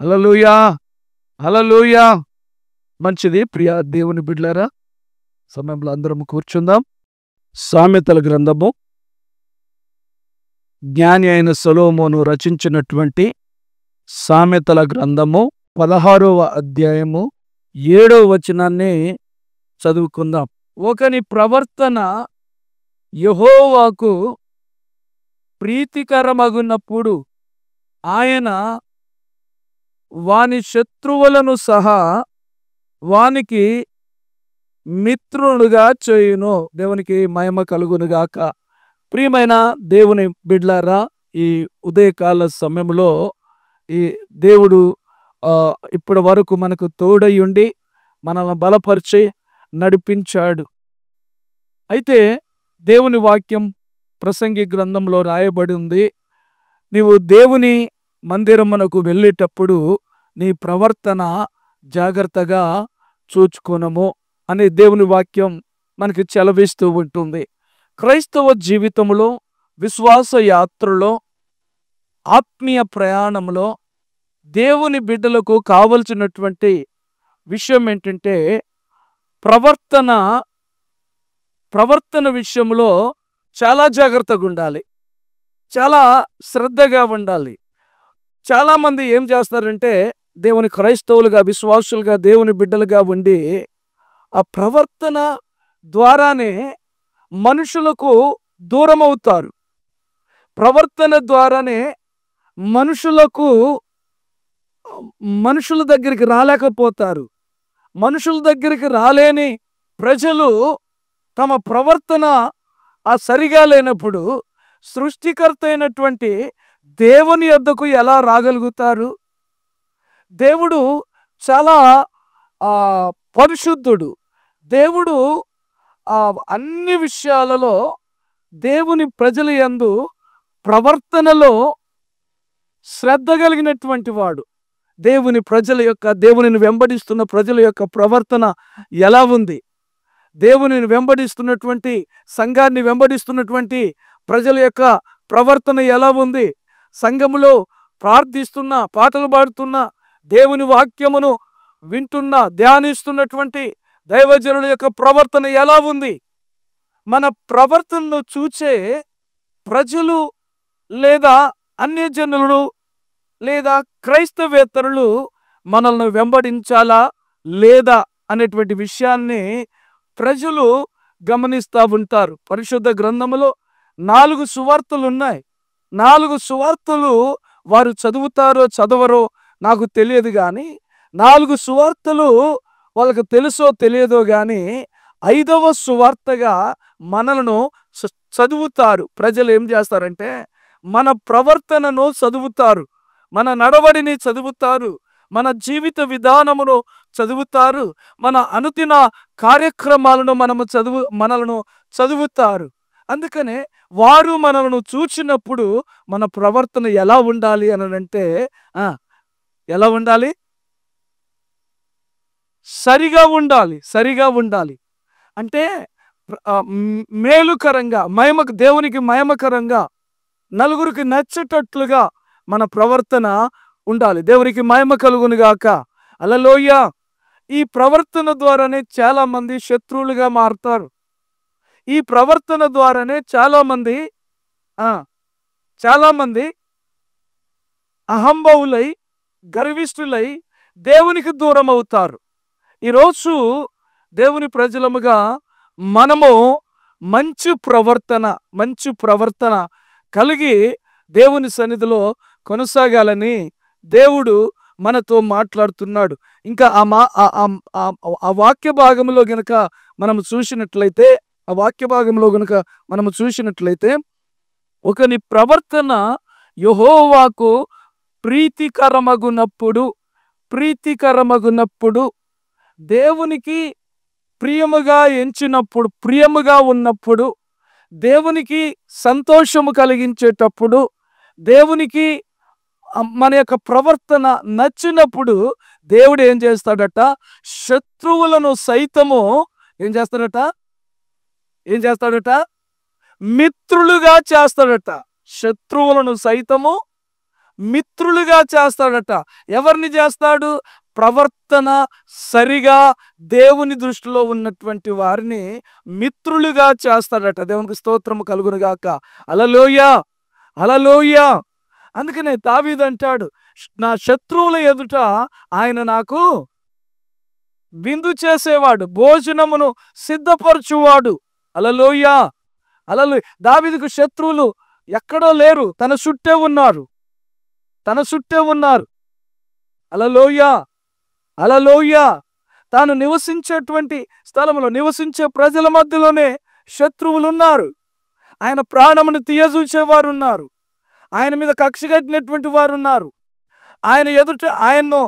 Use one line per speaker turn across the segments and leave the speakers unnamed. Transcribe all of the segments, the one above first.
హల్లెలూయా, హల్లెలూయా. మంచిది ప్రియ దేవుని బిడ్డలారా, సమయంలో అందరం కూర్చుందాం. సామెతల గ్రంథము జ్ఞాని అయిన సొలొమోను రచించినటువంటి సామెతల గ్రంథము 16వ అధ్యాయము 7వ వచనాన్ని చదువుకుందాం. ఒకని ప్రవర్తన యెహోవాకు ప్రీతికరమగునప్పుడు ఆయన వాని శత్రువులను సహా వానికి మిత్రునుగా చేయును. దేవునికి మహిమ కలుగునుగాక. ప్రియమైన దేవుని బిడ్లారా, ఈ ఉదయకాల సమయంలో ఈ దేవుడు ఇప్పటి వరకు మనకు తోడై ఉండి మనల్ని బలపరిచి నడిపించాడు. అయితే దేవుని వాక్యం ప్రసంగి గ్రంథంలో రాయబడి ఉంది, నీవు దేవుని మందిరమునకు వెళ్ళేటప్పుడు నీ ప్రవర్తన జాగ్రత్తగా చూచుకొనము అనే దేవుని వాక్యం మనకి చెలవిస్తూ ఉంటుంది. క్రైస్తవ జీవితంలో, విశ్వాస యాత్రలో, ఆత్మీయ ప్రయాణంలో దేవుని బిడ్డలకు కావలసినటువంటి విషయం ఏంటంటే ప్రవర్తన విషయంలో చాలా జాగ్రత్తగా ఉండాలి, చాలా శ్రద్ధగా ఉండాలి. చాలామంది ఏం చేస్తారంటే దేవుని క్రైస్తవులుగా, విశ్వాసులుగా, దేవుని బిడ్డలుగా ఉండి ఆ ప్రవర్తన ద్వారానే మనుషులకు దూరం అవుతారు. ప్రవర్తన ద్వారానే మనుషుల దగ్గరికి రాలేకపోతారు. మనుషుల దగ్గరికి రాలేని ప్రజలు తమ ప్రవర్తన సరిగా లేనప్పుడు సృష్టికర్త అయినటువంటి దేవుని యొద్దకు ఎలా రాగలుగుతారు? దేవుడు చాలా పరిశుద్ధుడు. దేవుడు అన్ని విషయాలలో దేవుని ప్రజల యందు ప్రవర్తనలో శ్రద్ధ కలిగినటువంటి వాడు. దేవునిని వెంబడిస్తున్న ప్రజల యొక్క ప్రవర్తన ఎలా ఉంది? దేవునిని వెంబడిస్తున్నటువంటి, సంఘాన్ని వెంబడిస్తున్నటువంటి ప్రజల యొక్క ప్రవర్తన ఎలా ఉంది? సంఘములో ప్రార్థిస్తున్న, పాటలు పాడుతున్న, దేవుని వాక్యమును వింటున్న, ధ్యానిస్తున్నటువంటి దైవజనుల యొక్క ప్రవర్తన ఎలా ఉంది? మన ప్రవర్తనను చూచే ప్రజలు లేదా అన్యజనులు లేదా క్రైస్తవేతరులు మనల్ని వెంబడించాలా లేదా అనేటువంటి విషయాన్ని ప్రజలు గమనిస్తూ ఉంటారు. పరిశుద్ధ గ్రంథములో 4 సువార్తలు ఉన్నాయి. 4 సువార్తలు వారు చదువుతారో చదవరో నాకు తెలియదు, కానీ 4 సువార్తలు వాళ్ళకు తెలుసో తెలియదో కానీ 5వ సువార్తగా మనలను చదువుతారు. ప్రజలు ఏం చేస్తారంటే మన ప్రవర్తనను చదువుతారు, మన నడవడిని చదువుతారు, మన జీవిత విధానమును చదువుతారు, మన అనుదిన కార్యక్రమాలను మనలను చదువుతారు. అందుకనే వారు మనలను చూచినప్పుడు మన ప్రవర్తన ఎలా ఉండాలి అని అంటే ఎలా ఉండాలి? సరిగా ఉండాలి. అంటే మేలుకరంగా, దేవునికి మహిమకరంగా, నలుగురికి నచ్చేటట్లుగా మన ప్రవర్తన ఉండాలి. దేవునికి మహిమ కలుగునుగాక. హల్లెలూయా. ఈ ప్రవర్తన ద్వారానే చాలా మంది శత్రువులుగా మారుతారు. ఈ ప్రవర్తన ద్వారానే చాలా మంది అహంభవులై, గర్విష్ఠులై దేవునికి దూరం అవుతారు. ఈరోజు దేవుని ప్రజలముగా మనము మంచి ప్రవర్తన కలిగి దేవుని సన్నిధిలో కొనసాగాలని దేవుడు మనతో మాట్లాడుతున్నాడు. ఇంకా ఆ వాక్య భాగంలో గనక మనము చూసినట్లయితే ఒకని ప్రవర్తన యెహోవాకు ప్రీతికరమగునప్పుడు, దేవునికి ప్రియముగా ఉన్నప్పుడు, దేవునికి సంతోషము కలిగించేటప్పుడు, దేవునికి మన యొక్క ప్రవర్తన నచ్చినప్పుడు దేవుడు ఏం చేస్తాడట? శత్రువులను సైతము ఏం చేస్తాడట? మిత్రులుగా చేస్తాడట. శత్రువులను సైతము మిత్రులుగా చేస్తాడట. ఎవరిని చేస్తాడు? ప్రవర్తన సరిగా దేవుని దృష్టిలో ఉన్నటువంటి వారిని మిత్రులుగా చేస్తాడట. దేవునికి స్తోత్రము కలుగును గాక. హల్లెలూయా, హల్లెలూయా. అందుకనే దావీదు అంటాడు, నా శత్రువుల ఎదుట ఆయన నాకు విందు చేసేవాడు, భోజనమును సిద్ధపరచువాడు. హల్లెలూయా, హల్లెలూయా. దావీదుకు శత్రువులు ఎక్కడో లేరు, తన చుట్టే ఉన్నారు, తన చుట్టే ఉన్నారు. హల్లెలూయా, హల్లెలూయా. తాను నివసించేటువంటి స్థలంలో నివసించే ప్రజల మధ్యలోనే శత్రువులు ఉన్నారు. ఆయన ప్రాణమును తీయజూచేవారు ఉన్నారు, ఆయన మీద కక్ష కట్టినటువంటి వారు ఉన్నారు, ఆయన ఎదుట ఆయన్ను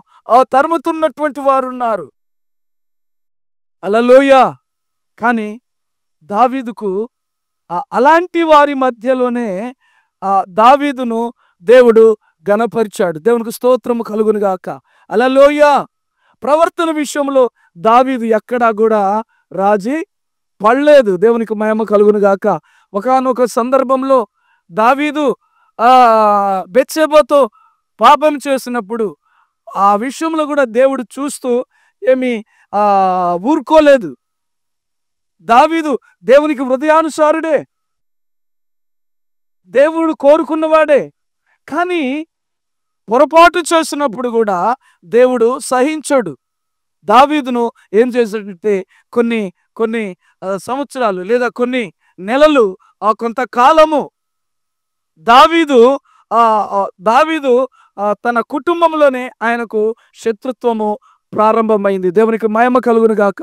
తరుముతున్నటువంటి వారు ఉన్నారు. హల్లెలూయా. కానీ దావీదుకు అలాంటి వారి మధ్యలోనే దావీదును దేవుడు ఘనపరిచాడు. దేవునికి స్తోత్రము కలుగును గాక. హల్లెలూయా. ప్రవర్తన విషయంలో దావీదు ఎక్కడా కూడా రాజీ పడలేదు. దేవునికి మహిమ కలుగును గాక. ఒకానొక సందర్భంలో దావీదు బెత్షెబతో పాపం చేసినప్పుడు ఆ విషయంలో కూడా దేవుడు చూస్తూ ఏమి ఊరుకోలేదు. దావీదు దేవునికి హృదయానుసారుడే, దేవుడు కోరుకున్నవాడే. కానీ పొరపాటు చేసినప్పుడు కూడా దేవుడు సహించడు. దావీదును ఏం చేశాడంటే కొన్ని కొన్ని సంవత్సరాలు లేదా కొన్ని నెలలు కొంతకాలము దావీదు తన కుటుంబంలోనే ఆయనకు శత్రుత్వము ప్రారంభమైంది. దేవునికి మహిమ కలుగును గాక.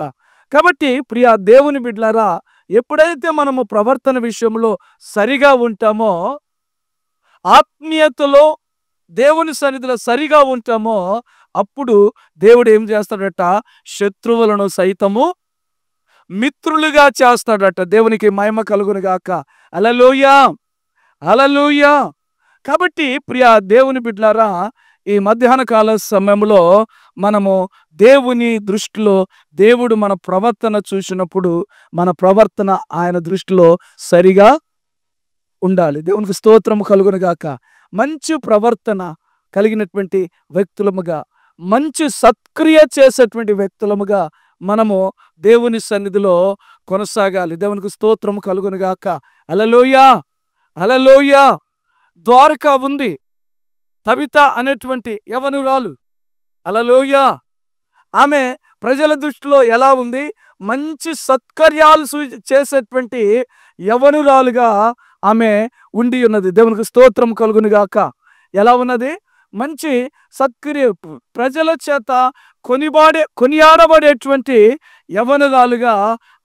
కాబట్టి ప్రియ దేవుని బిడ్డలారా, ఎప్పుడైతే మనము ప్రవర్తన విషయంలో సరిగా ఉంటామో, ఆత్మీయతలో దేవుని సన్నిధిలో సరిగా ఉంటామో, అప్పుడు దేవుడు ఏం చేస్తాడట? శత్రువులను సైతము మిత్రులుగా చేస్తాడట. దేవునికి మహిమ కలుగును గాక. హల్లెలూయా, హల్లెలూయా. కాబట్టి ప్రియ దేవుని బిడ్డలారా, ఈ మధ్యాహ్న కాల సమయంలో మనము దేవుని దృష్టిలో దేవుడు మన ప్రవర్తన చూసినప్పుడు మన ప్రవర్తన ఆయన దృష్టిలో సరిగా ఉండాలి. దేవునికి స్తోత్రము కలుగును గాక. మంచి ప్రవర్తన కలిగినటువంటి వ్యక్తులముగా, మంచి సత్క్రియ చేసేటువంటి వ్యక్తులముగా మనము దేవుని సన్నిధిలో కొనసాగాలి. దేవునికి స్తోత్రము కలుగును గాక. హల్లెలూయా, హల్లెలూయా. ద్వారకా ఉంది, తబిత అనేటువంటి యవనురాలు. హల్లెలూయా. ఆమె ప్రజల దృష్టిలో ఎలా ఉంది? మంచి సత్కర్యాలు చేసేటువంటి యవనురాలుగా ఆమె ఉండి ఉన్నది. దేవునికి స్తోత్రం కలుగును గాక. ఎలా ఉన్నది? మంచి సత్క్రియ, ప్రజల చేత కొనియాడబడేటువంటి యవనురాలుగా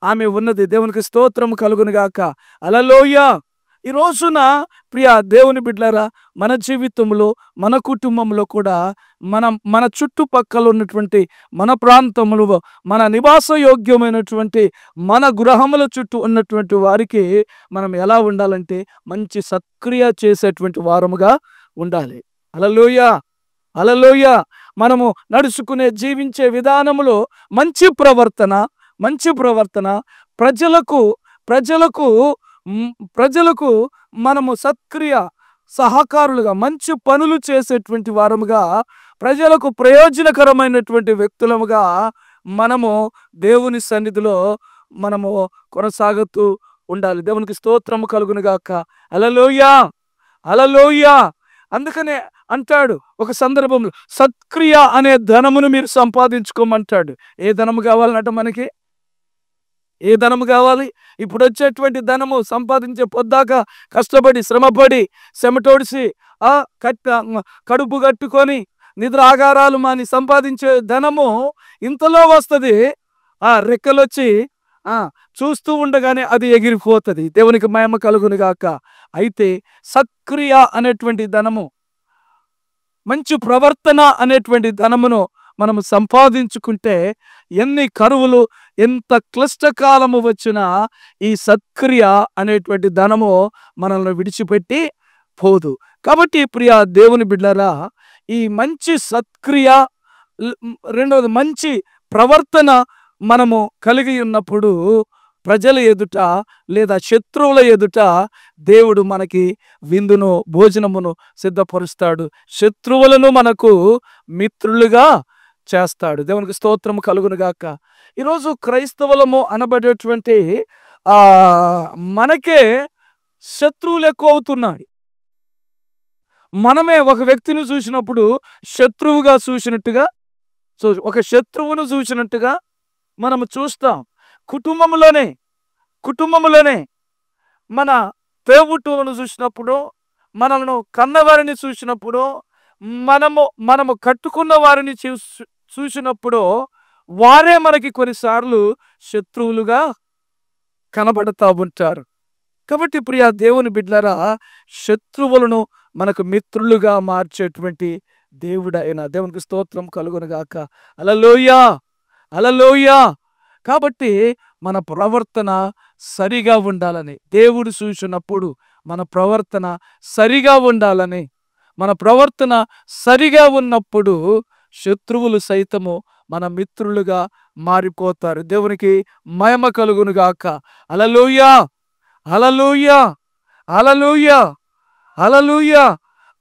ఆమె ఉన్నది. దేవునికి స్తోత్రం కలుగును గాక. హల్లెలూయా. ఈ రోజున ప్రియ దేవుని బిడ్డలారా, మన జీవితంలో మన కుటుంబంలో కూడా మన చుట్టుపక్కల ఉన్నటువంటి మన ప్రాంతంలో మన నివాస యోగ్యమైనటువంటి మన గృహముల చుట్టూ ఉన్నటువంటి వారికి మనం ఎలా ఉండాలంటే మంచి సత్క్రియ చేసేటువంటి వారముగా ఉండాలి. హల్లెలూయా, హల్లెలూయా. మనము నడుచుకునే జీవించే విధానములో మంచి ప్రవర్తన ప్రజలకు మనము సత్క్రియ సహకారులుగా మంచి పనులు చేసేటువంటి వారముగా, ప్రజలకు ప్రయోజనకరమైనటువంటి వ్యక్తులముగా మనము దేవుని సన్నిధిలో మనము కొనసాగుతూ ఉండాలి. దేవునికి స్తోత్రము కలుగును గాక. హల్లెలూయా, హల్లెలూయా. అందుకనే అంటాడు ఒక సందర్భంలో, సత్క్రియ అనే ధనమును మీరు సంపాదించుకోమంటాడు. ఏ ధనము కావాలన్నట మనకి? ఏ ధనము కావాలి? ఇప్పుడు వచ్చేటువంటి ధనము సంపాదించే పొద్దాక కష్టపడి శ్రమపడి చెమటోడిసి కడుపు కట్టుకొని నిద్ర ఆగారాలు మాని సంపాదించే ధనము ఇంతలో వస్తుంది. రెక్కలొచ్చి చూస్తూ ఉండగానే అది ఎగిరిపోతుంది. దేవునికి మహిమ కలుగును గాక. అయితే సత్క్రియ అనేటువంటి ధనము, మంచి ప్రవర్తన అనేటువంటి ధనమును మనము సంపాదించుకుంటే ఎన్ని కరువులు, ఎంత క్లిష్టకాలము వచ్చినా ఈ సత్క్రియ అనేటువంటి ధనము మనల్ని విడిచిపెట్టి పోదు. కాబట్టి ప్రియ దేవుని బిడ్డలారా, ఈ మంచి సత్క్రియ, రెండవది మంచి ప్రవర్తన మనము కలిగి ఉన్నప్పుడు ప్రజల ఎదుట లేదా శత్రువుల ఎదుట దేవుడు మనకి విందును భోజనమును సిద్ధపరుస్తాడు. శత్రువులను మనకు మిత్రులుగా చేస్తాడు. దేవునికి స్తోత్రము కలుగును గాక. ఈరోజు క్రైస్తవులము అనబడేటువంటి ఆ మనకే శత్రువులు ఎక్కువ అవుతున్నాయి. మనమే ఒక వ్యక్తిని చూసినప్పుడు శత్రువుగా చూసినట్టుగా ఒక శత్రువును చూసినట్టుగా మనము చూస్తాం. కుటుంబములోనే మన తోబుట్టువులను చూసినప్పుడు, మనలను కన్నవారిని చూసినప్పుడు, మనము కట్టుకున్న వారిని చూసినప్పుడు వారే మనకి కొన్నిసార్లు శత్రువులుగా కనబడతా ఉంటారు. కాబట్టి ప్రియ దేవుని బిడ్డలారా, శత్రువులను మనకు మిత్రులుగా మార్చేటువంటి దేవుడైన దేవునికి స్తోత్రం కలుగును గాక. హల్లెలూయా, హల్లెలూయా. కాబట్టి మన ప్రవర్తన సరిగా ఉండాలని దేవుడు చూసినప్పుడు మన ప్రవర్తన సరిగా ఉండాలని, మన ప్రవర్తన సరిగా ఉన్నప్పుడు శత్రువులు సైతము మన మిత్రులుగా మారిపోతారు. దేవునికి మహిమ కలుగును గాక. హల్లెలూయా, హల్లెలూయా, హల్లెలూయా, హల్లెలూయా.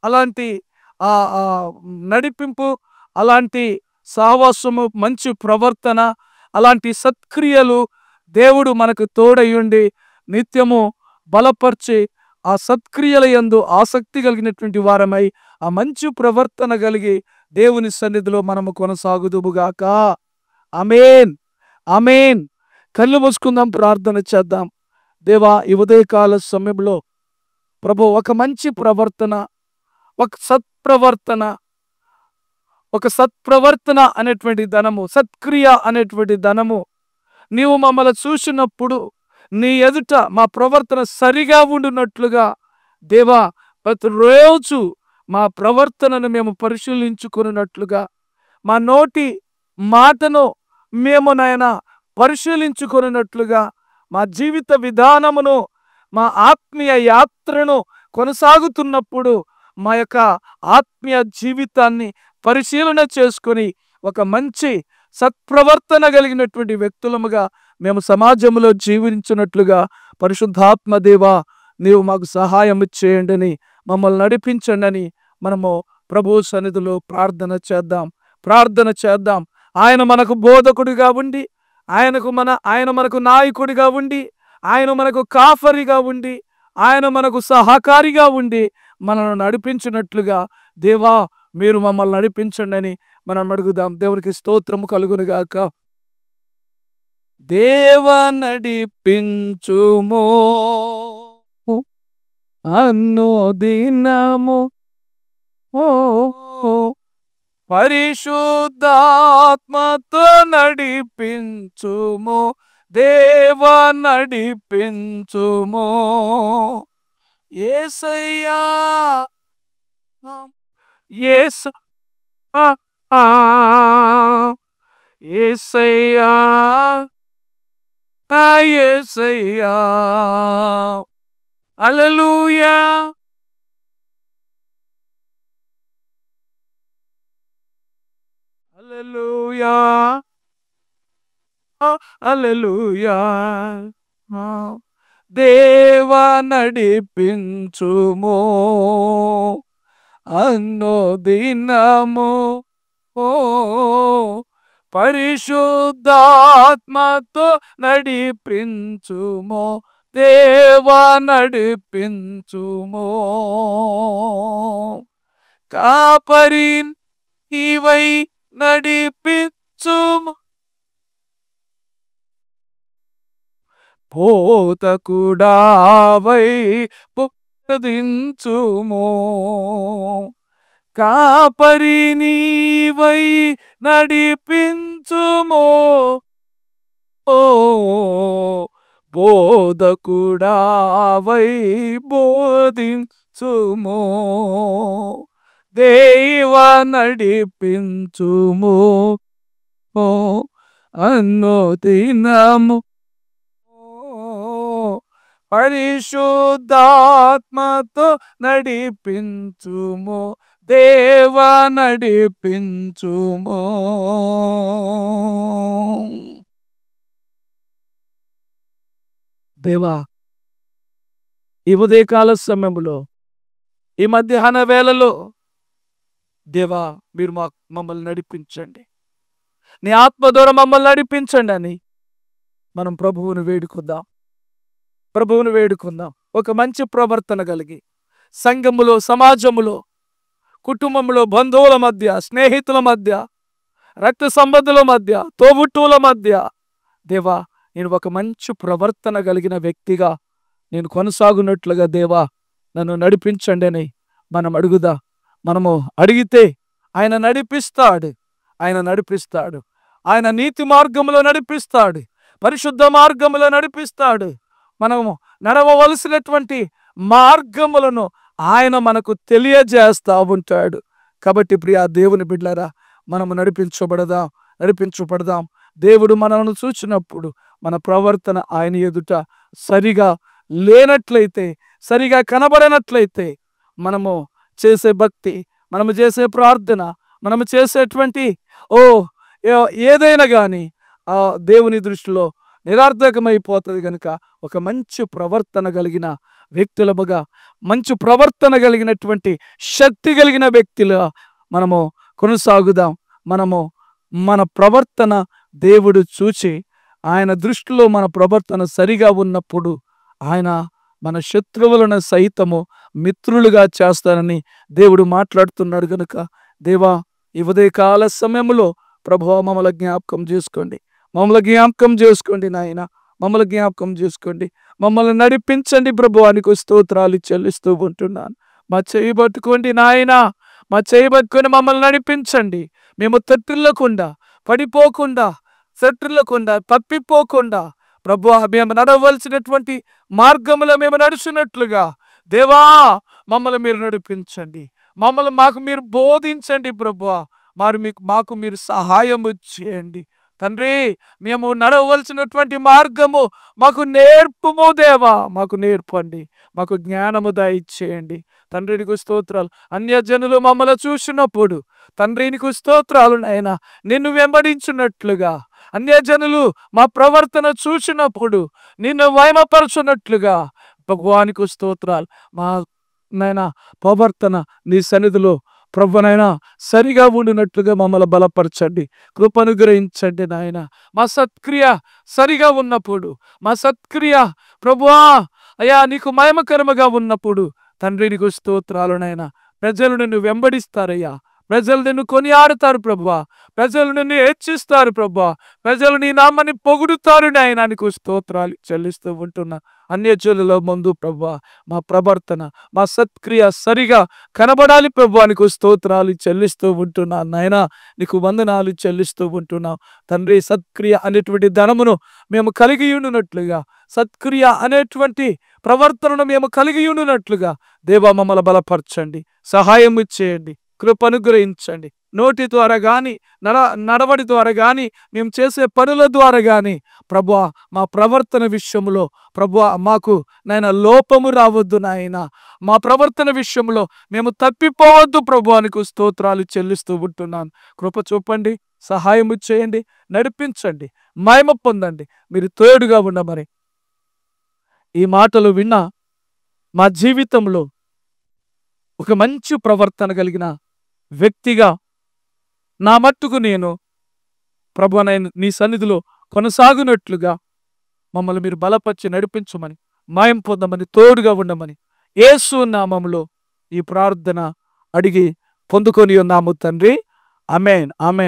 అలాంటి నడిపింపు, అలాంటి సావాసము, మంచి ప్రవర్తన, అలాంటి సత్క్రియలు దేవుడు మనకు తోడయుండి నిత్యము బలపరిచి ఆ సత్క్రియల యందు ఆసక్తి కలిగినటువంటి వారమై ఆ మంచి ప్రవర్తన కలిగి దేవుని సన్నిధిలో మనము కొనసాగుదుముగాక. ఆమేన్, ఆమేన్. కళ్ళు మూసుకుందాం, ప్రార్థన చేద్దాం. దేవా, ఈ ఉదయకాల సమయంలో ప్రభు ఒక మంచి ప్రవర్తన, ఒక సత్ప్రవర్తన అనేటువంటి ధనము, సత్క్రియ అనేటువంటి ధనము నీవు మమ్మల్ని చూసినప్పుడు నీ ఎదుట మా ప్రవర్తన సరిగా ఉండునట్లుగా దేవా, ప్రతిరోజు మా ప్రవర్తనను మేము పరిశీలించుకున్నట్లుగా, మా నోటి మాటను మేము నాయన పరిశీలించుకున్నట్లుగా, మా జీవిత విధానమును, మా ఆత్మీయ యాత్రను కొనసాగుతున్నప్పుడు మా యొక్క ఆత్మీయ జీవితాన్ని పరిశీలన చేసుకొని ఒక మంచి సత్ప్రవర్తన కలిగినటువంటి వ్యక్తులముగా మేము సమాజంలో జీవించినట్లుగా పరిశుద్ధాత్మ దేవా, నీవు మాకు సహాయం చేయండి, మమ్మల్ని నడిపించండి. మనము ప్రభు సన్నిధిలో ప్రార్థన చేద్దాం. ఆయన మనకు బోధకుడిగా ఉండి, ఆయన మనకు నాయకుడిగా ఉండి, ఆయన మనకు కాఫరిగా ఉండి, ఆయన మనకు సహకారిగా ఉండి మనల్ని నడిపించినట్లుగా దేవా, మీరు మమ్మల్ని నడిపించండి అని మనం అడుగుదాం. దేవునికి స్తోత్రము కలుగునుగాక. దేవ నడిపించుమో అనుదినము, పరిశుద్ధాత్మతో నడిపించుము, దేవ నడిపించుము. యేసయ్యా, యేసయ్యా, యేసయ్యా. హల్లెలూయా, హల్లెలూయా, హల్లెలూయా. దేవ నడిపించుము అనుదినము, పరిశుద్ధాత్మతో నడిపించుము, దేవ నడిపించుము. కాపరి నీవై నడిపించుము, పోతకుడావై బోధించుము. కాపరి నీవై నడిపించుము, బోధకుడావై బోధించుము, దేవ నడిపించుము అనుదినము, పరిశుద్ధాత్మతో నడిపించుము, దేవ నడిపించుము. దేవా, ఈ ఉదయకాల సమయంలో, ఈ మధ్యాహ్న వేళలో దేవా, మీరు మమ్మల్ని నడిపించండి. నీ ఆత్మ ద్వారా మమ్మల్ని నడిపించండి అని మనం ప్రభువును వేడుకుందాం. ప్రభువును వేడుకుందాం. ఒక మంచి ప్రవర్తన కలిగి సంఘములో, సమాజములో, కుటుంబంలో, బంధువుల మధ్య, స్నేహితుల మధ్య, రక్త సంబంధుల మధ్య, తోబుట్టువుల మధ్య దేవా, నేను ఒక మంచి ప్రవర్తన కలిగిన వ్యక్తిగా నేను కొనసాగునట్లుగా దేవా నన్ను నడిపించండి అని మనం అడుగుదా. మనము అడిగితే ఆయన నడిపిస్తాడు. ఆయన నడిపిస్తాడు. ఆయన నీతి మార్గంలో నడిపిస్తాడు. పరిశుద్ధ మార్గంలో నడిపిస్తాడు. మనము నడవవలసినటువంటి మార్గములను ఆయన మనకు తెలియజేస్తా ఉంటాడు. కాబట్టి ప్రియా దేవుని బిడ్డలారా, మనము నడిపించబడదాం. దేవుడు మనల్ని చూచినప్పుడు మన ప్రవర్తన ఆయన ఎదుట సరిగా లేనట్లయితే, సరిగా కనబడనట్లయితే, మనము చేసే భక్తి, మనము చేసే ప్రార్థన, మనము చేసేటువంటి ఏదైనా కానీ దేవుని దృష్టిలో నిరర్థకమైపోతుంది. కనుక ఒక మంచి ప్రవర్తన కలిగిన వ్యక్తులముగా, మంచి ప్రవర్తన కలిగినటువంటి శక్తి కలిగిన వ్యక్తులుగా మనము కొనసాగుదాం. మనము మన ప్రవర్తన దేవుడు చూచి ఆయన దృష్టిలో మన ప్రవర్తన సరిగా ఉన్నప్పుడు ఆయన మన శత్రువులను సైతము మిత్రులుగా చేస్తానని దేవుడు మాట్లాడుతున్నాడు. కనుక దేవా, ఈ ఉదయకాల సమయంలో ప్రభువా మమ్మల్ని జ్ఞాపకం చేసుకోండి. నాయన, మమ్మల్ని జ్ఞాపకం చేసుకోండి. మమ్మల్ని నడిపించండి ప్రభువానికి స్తోత్రాలు చెల్లిస్తూ ఉంటున్నాను. మా చేయి పట్టుకోండి నాయన, మా చేయి పట్టుకొని మమ్మల్ని నడిపించండి. మేము తట్టిల్లకుండా, పడిపోకుండా, తప్పిపోకుండా ప్రభువా మేము నడవలసినటువంటి మార్గంలో మేము నడుచున్నట్లుగా దేవా మమ్మల్ని మీరు నడిపించండి. మాకు మీరు బోధించండి ప్రభువా. మాకు మీరు సహాయం చేయండి తండ్రి. మేము నడవలసినటువంటి మార్గము మాకు నేర్పుము దేవా, మాకు నేర్పండి. మాకు జ్ఞానము దయచేయండి తండ్రి. నీకు స్తోత్రాలు. అన్యజనులు మమ్మల్ని చూసినప్పుడు తండ్రి నీకు స్తోత్రాలు నాయన. నిన్ను వెంబడించినట్లుగా అన్యజనులు మా ప్రవర్తన చూసినప్పుడు నిన్ను మహిమపరచునట్లుగా భగవానికి స్తోత్రాలు. మా నాయన ప్రవర్తన నీ సన్నిధిలో ప్రభువనైనా సరిగా ఉండినట్లుగా మమ్మల్ని బలపరచండి, కృపనుగ్రహించండి నాయన. మా సత్క్రియ సరిగా ఉన్నప్పుడు, మా సత్క్రియ ప్రభువా అయ్యా నీకు మహిమకరముగా ఉన్నప్పుడు తండ్రి నీకు స్తోత్రాలు నాయన. ప్రజలు నిన్ను వెంబడిస్తారయ్యా, ప్రజలు నిన్ను కొనియాడుతారు ప్రభువా, ప్రజలు నిన్ను హెచ్చిస్తారు ప్రభువా, ప్రజలు నీ నామాన్ని పొగుడుతారు నాయన. నీకు స్తోత్రాలు చెల్లిస్తూ ఉంటున్నా. అన్యజనుల ముందు ప్రభువా మా ప్రవర్తన, మా సత్క్రియ సరిగా కనబడాలి ప్రభువా. నీకు స్తోత్రాలు చెల్లిస్తూ ఉంటున్నా నాయన. నీకు వందనాలు చెల్లిస్తూ ఉంటున్నాం తండ్రి. సత్క్రియ అనేటువంటి ధనమును మేము కలిగి ఉండునట్లుగా, సత్క్రియ అనేటువంటి ప్రవర్తనను మేము కలిగి ఉండునట్లుగా దేవా మమ్మల్ని బలపరచండి, సహాయం చేయండి, కృపనుగ్రహించండి. నోటి ద్వారా కానీ, నడవడి ద్వారా కానీ, మేము చేసే పనుల ద్వారా కానీ ప్రభువా మా ప్రవర్తన విషయంలో ప్రభువా మాకు నాయన లోపము రావద్దు నాయన. మా ప్రవర్తన విషయంలో మేము తప్పిపోవద్దు ప్రభువానికి స్తోత్రాలు చెల్లిస్తూ ఉంటున్నాను. కృప చూపండి, సహాయము చేయండి, నడిపించండి, మహిమ పొందండి. మీరు తోడుగా ఉండమని ఈ మాటలు విన్నా మా జీవితంలో ఒక మంచి ప్రవర్తన కలిగిన వ్యక్తిగా నా మట్టుకు నేను ప్రభువైన నీ సన్నిధిలో కొనసాగునట్లుగా మమ్మల్ని మీరు బలపరిచి నడిపించమని, మాయం పొందమని, తోడుగా ఉండమని యేసు నామములో ఈ ప్రార్థన అడిగి పొందుకొని ఉన్నాము తండ్రి. ఆమేన్, ఆమేన్.